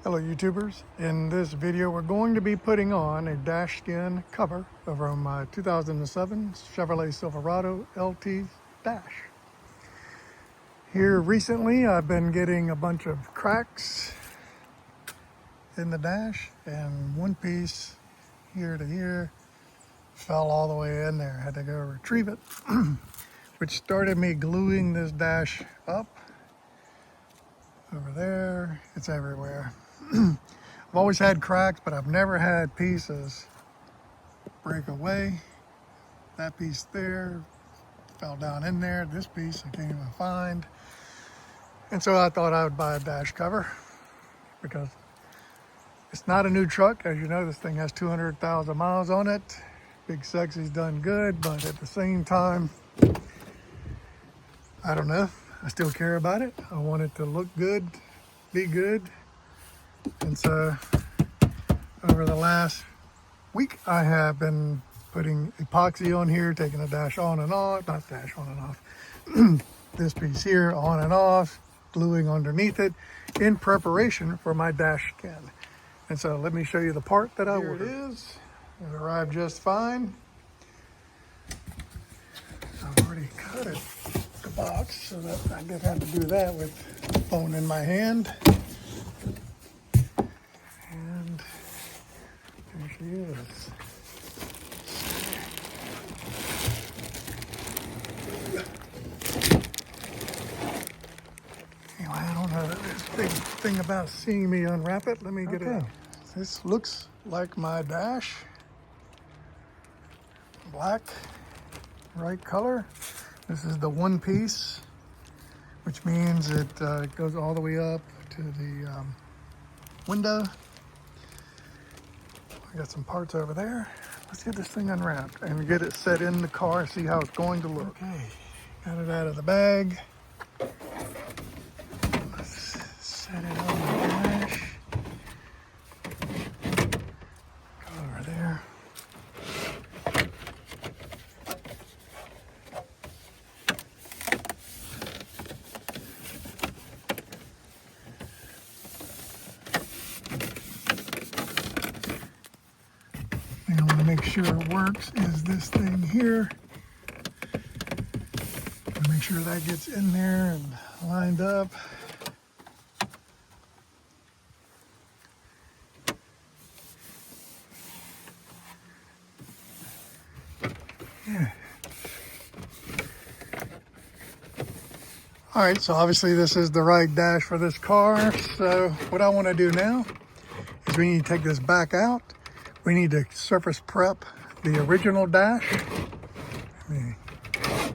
Hello YouTubers, in this video we're going to be putting on a DashSkin cover over my 2007 Chevrolet Silverado LT dash. Here recently I've been getting a bunch of cracks in the dash, and one piece here to here fell all the way in there. I had to go retrieve it, which started me gluing this dash up. Over there, it's everywhere. I've always had cracks, but I've never had pieces break away. That piece there fell down in there. This piece I can't even find. And so I thought I would buy a dash cover because it's not a new truck. As you know, this thing has 200,000 miles on it. Big Sexy's done good, but at the same time, I don't know. I still care about it. I want it to look good, be good. And so over the last week, I have been putting epoxy on here, taking the dash on and off, not dash on and off, this piece here on and off, gluing underneath it in preparation for my dash skin. And so let me show you the part that I ordered. Here it is. It arrived just fine. I've already cut it. Box, so that I did have to do that with the phone in my hand. And there she is. Anyway, I don't know this big thing about seeing me unwrap it. Let me get it. This looks like my dash. Black, right color. This is the one piece, which means it goes all the way up to the window. I got some parts over there. Let's get this thing unwrapped and get it set in the car, see how it's going to look. Okay, got it out of the bag. Let's set it on the dash. Go over there. I want to make sure it works is this thing here. Make sure that gets in there and lined up. Yeah. All right, so obviously this is the right dash for this car. So what I want to do now is we need to take this back out. We need to surface prep the original dash. Let me get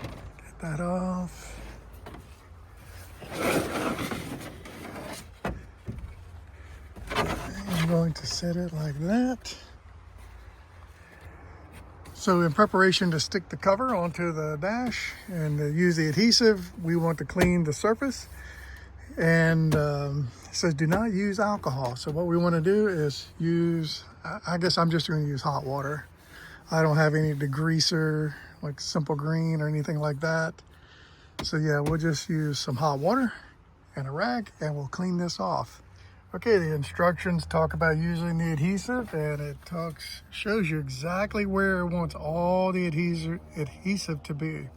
that off. I'm going to set it like that. So in preparation to stick the cover onto the dash and to use the adhesive, we want to clean the surface. And it says do not use alcohol. So what we want to do is use, I guess I'm just going to use hot water. I don't have any degreaser like Simple Green or anything like that. So yeah, we'll just use some hot water and a rag and we'll clean this off. Okay, the instructions talk about using the adhesive, and it shows you exactly where it wants all the adhesive to be.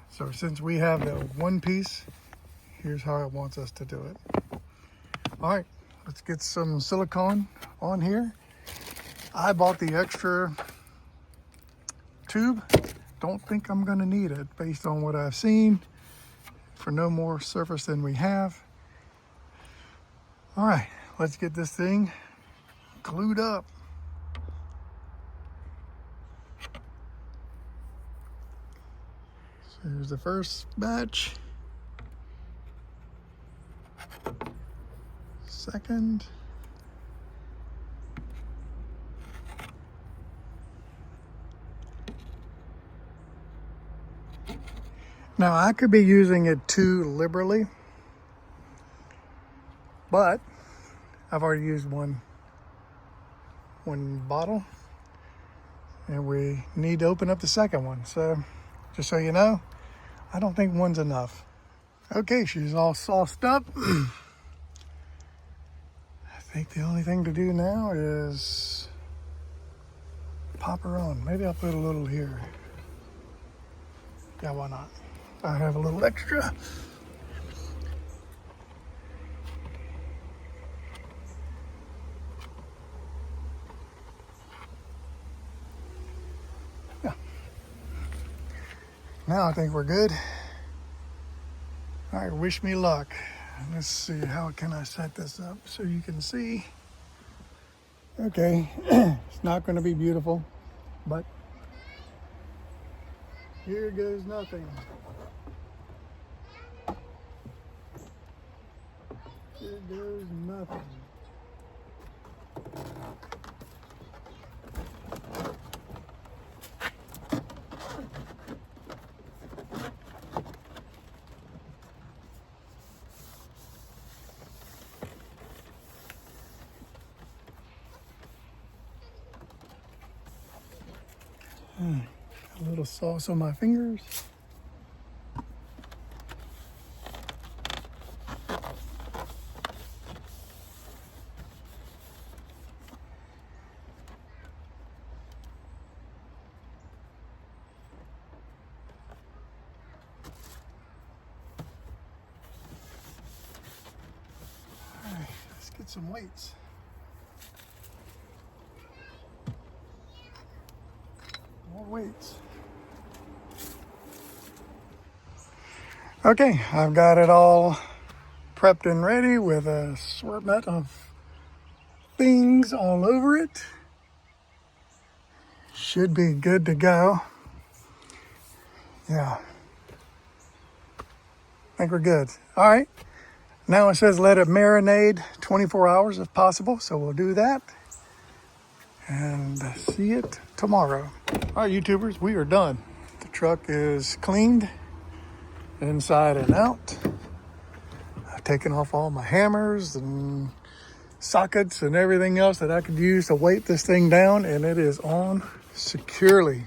So since we have the one piece, here's how it wants us to do it. All right, let's get some silicone on here. I bought the extra tube. Don't think I'm gonna need it based on what I've seen for no more surface than we have. All right, let's get this thing glued up. So here's the first batch. Second. Now I could be using it too liberally, but I've already used one bottle and we need to open up the second one. So just so you know, I don't think one's enough. Okay, she's all sauced up. I think the only thing to do now is pop her on. Maybe I'll put a little here. Yeah, why not? I have a little extra. Yeah. Now I think we're good. All right, wish me luck. Let's see, how can I set this up so you can see? Okay, it's not going to be beautiful, but here goes nothing. Here goes nothing. A little sauce on my fingers. All right, let's get some weights. More weights. Okay, I've got it all prepped and ready with a assortment of things all over it. Should be good to go. Yeah, I think we're good. All right, now it says let it marinate 24 hours if possible, so we'll do that and see it tomorrow. All right, YouTubers, we are done. The truck is cleaned inside and out. I've taken off all my hammers and sockets and everything else that I could use to weight this thing down, and it is on securely,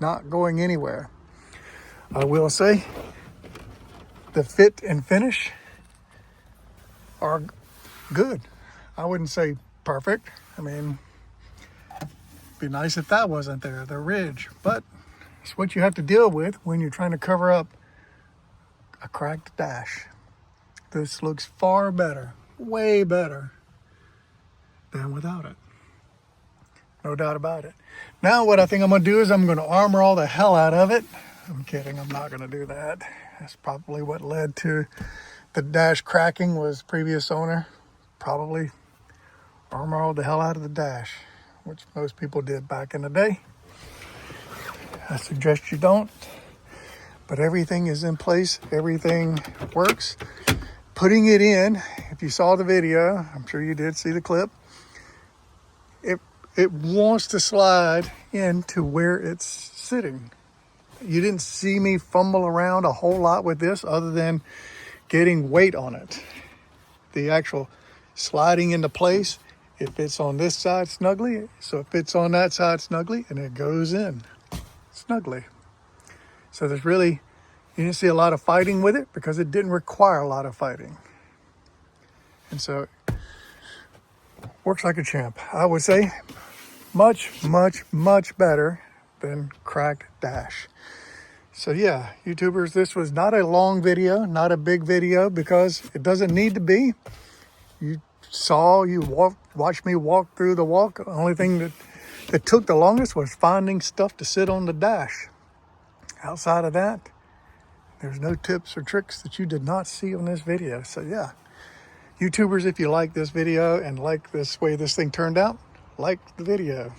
not going anywhere. I will say the fit and finish are good. I wouldn't say perfect. I mean, it'd be nice if that wasn't there, the ridge, but it's what you have to deal with when you're trying to cover up a cracked dash. This looks far better, way better than without it. No doubt about it. Now what I think I'm gonna do is I'm gonna armor all the hell out of it. I'm kidding, I'm not gonna do that. That's probably what led to the dash cracking, was previous owner probably armor all the hell out of the dash, which most people did back in the day. I suggest you don't. But everything is in place, everything works. Putting it in, if you saw the video, I'm sure you did see the clip, it wants to slide into where it's sitting. You didn't see me fumble around a whole lot with this other than getting weight on it. The actual sliding into place, it fits on this side snugly, so it fits on that side snugly, and it goes in snugly. So there's really, you didn't see a lot of fighting with it because it didn't require a lot of fighting. And so it works like a champ. I would say much, much, much better than cracked dash. So yeah, YouTubers, this was not a long video, not a big video, because it doesn't need to be. You watched me walk through the walk. The only thing that took the longest was finding stuff to sit on the dash. Outside of that, there's no tips or tricks that you did not see on this video. So yeah, YouTubers, if you like this video and like this way this thing turned out, like the video.